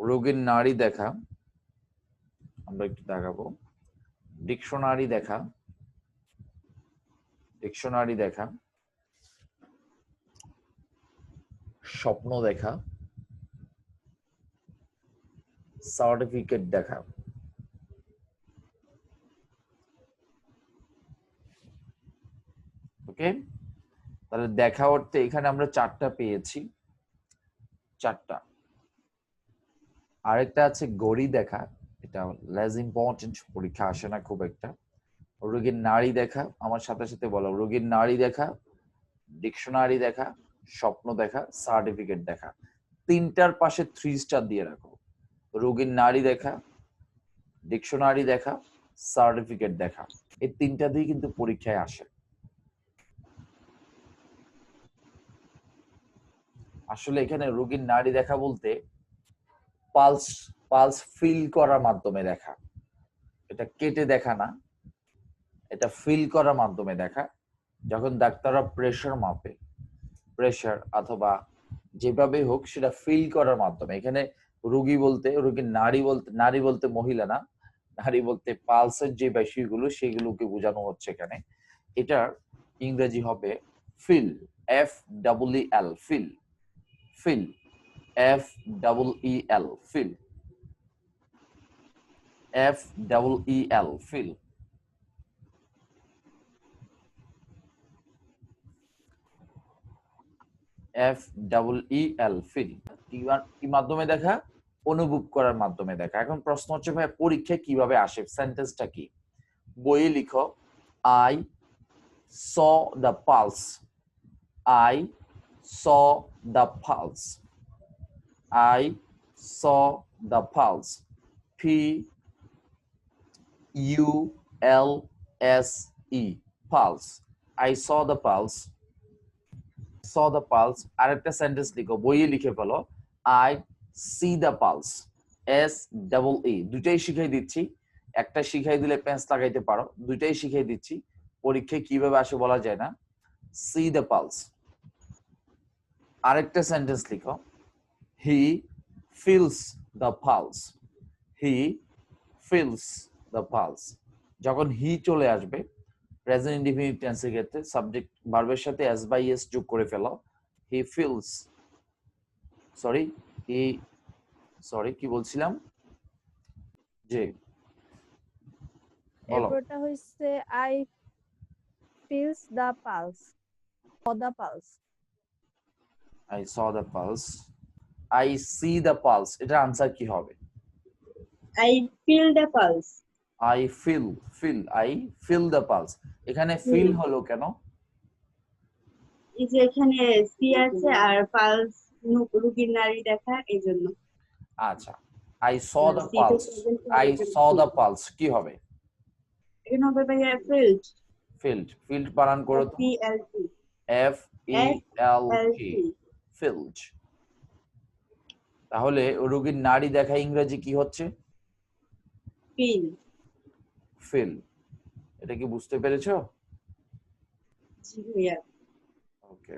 রোগীর নাড়ি দেখা, আমরা একটু দেখাবো। ডিকশনারি দেখা, ডিকশনারি দেখা, স্বপ্ন দেখা, সার্টিফিকেট দেখা। ওকে, তাহলে দেখা অর্থে এখানে আমরা 4টা পেয়েছি, 4টা। আরেকটা আছে ঘড়ি দেখা, এটা লেস ইম্পর্টেন্ট, পরীক্ষা আসে না খুব একটা। রোগীর নাড়ি দেখা, আমার সাথে সাথে বলো, রোগীর নাড়ি দেখা, ডিকশনারি দেখা, স্বপ্ন দেখা, সার্টিফিকেট দেখা। 3টার পাশে 3 স্টার দিয়ে রাখো। রোগীর নাড়ি দেখা, ডিকশনারি দেখা, সার্টিফিকেট দেখা, এই 3টা দিয়ে কিন্তু পরীক্ষায় আসে। আসলে এখানে রোগীর নাড়ি দেখা বলতে পালস পালস ফিল করার মাধ্যমে দেখা, এটা কেটে দেখা না, এটা ফিল করার মাধ্যমে দেখা। যখন ডাক্তাররা প্রেশার মাপে, প্রেশার অথবা যেভাবে হোক সেটা ফিল করার মাধ্যমে। এখানে রোগী বলতে, রোগীর নারী বলতে মহিলা না, নারী বলতে পালসের যে বিষয়গুলো সেগুলোকে বোঝানো হচ্ছে এখানে। এটার ইংরেজি হবে feel, F double E L, feel, feel, F double E L, feel, F double E L, feel. F double E L, feel. কি মাধ্যমে দেখা? অনুভব করার মাধ্যমে দেখা। এখন প্রশ্ন হচ্ছে ভাই পরীক্ষায় কিভাবে আসে, সেন্টেন্সটা কি? বইয়ে লিখো, I saw the pulse, I saw the pulse, I saw the pulse, P U L S E, pulse, I saw the pulse, saw the pulse. আরেকটা সেন্টেন্স লিখো, বইয়ে লিখে ফেলো, I see the pulse, S double E. দুটাই শিখাই দিচ্ছি, একটা শিখাই দিলে পেন্স লাগাইতে পারো, দুটাই শিখাই দিচ্ছি। পরীক্ষায় কিভাবে আসে বলা যায় না। C the pulse. আরেকটা সেন্টেন্স লিখো, he feels the pulse, he feels the pulse. যখন হি চলে আসবে প্রেজেন্ট ইনডিফিনিট টেন্সের ক্ষেত্রে সাবজেক্ট ভার্বের সাথে এস বাই এস যোগ করে ফেলো, he feels, sorry he, sorry কি বলছিলাম, যে বলো। এরপরটা হইছে I feels the pulse, or the pulse. I saw the pulse, I see the pulse, এটার আনসার কি হবে? I feel the pulse. I feel, I feel the pulse. এখানে ফিল হলো কেন? এই যে এখানে সি আছে আর পালস, রোগীর নাড়ি দেখা, এই জন্য। আচ্ছা, I saw the pulse, I saw the pulse কি হবে? এখানে হবে ভাইয়া ফিল্ড, ফিল্ড, ফিল্ড বানান করো তো, FELT, এফ ই এল টি, ফিল্ড। তাহলে রোগীর নাড়ি দেখা ইংরেজি কি হচ্ছে? ফিল। ফিল। এটা কি বুঝতে পেরেছো? জি ভাইয়া। ওকে,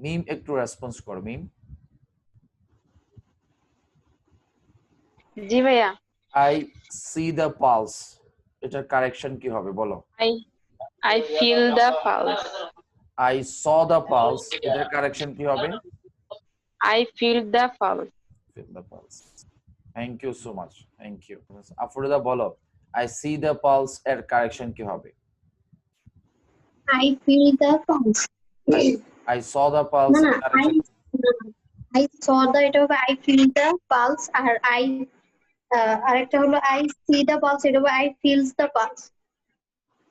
মিম একটু রেসপন্স করো, মিম। জি ভাইয়া। আই সি দ্য পালস, এটার কারেকশন কি হবে বলো? I feel the pulse. I saw the pulse, এটার কারেকশন কি হবে? I feel the pulse. Feel the pulse. Thank you so much, thank you. Afroza বলো, আই সি দ্য পালস এর correction কি হবে? I feel the pulse. I saw the pulse না এর না কারেকশন, I saw the, এটা হবে I feel the pulse, আর আরেকটা হলো I see the pulse, এটা হবে I feels the pulse.